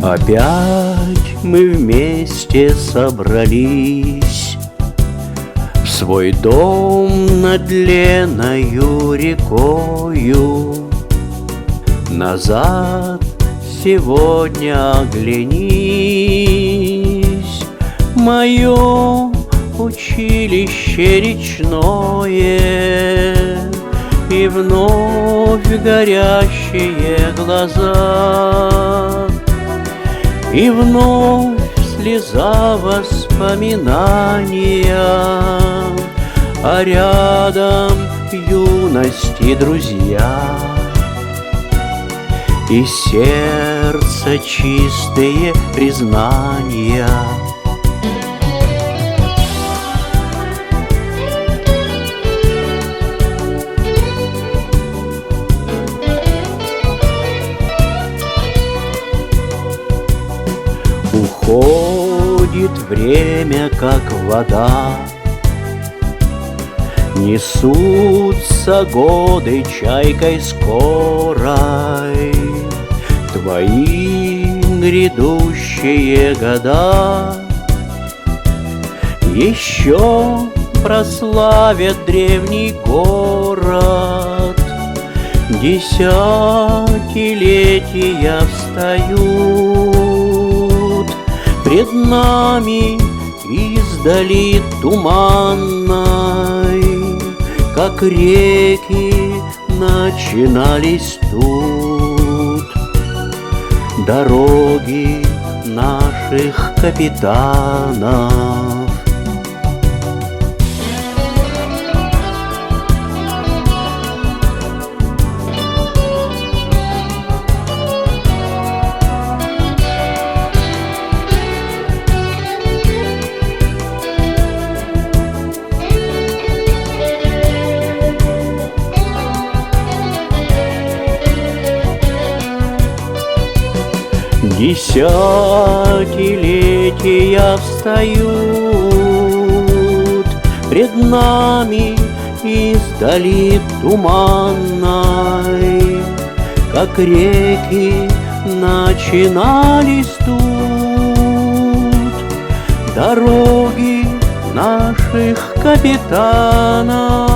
Опять мы вместе собрались в свой дом над Леною рекою. Назад сегодня оглянись, мое училище речное, и вновь горящие глаза, и вновь слеза воспоминания, а рядом юности друзья, и сердце чистые признания. Уходит время, как вода, несутся годы чайкой скорой, твои грядущие года еще прославят древний город. Десятилетия встают пред нами издали туманной, как реки начинались тут дороги наших капитанов. Десятилетия встают пред нами издали туманной, как реки начинались тут дороги наших капитанов.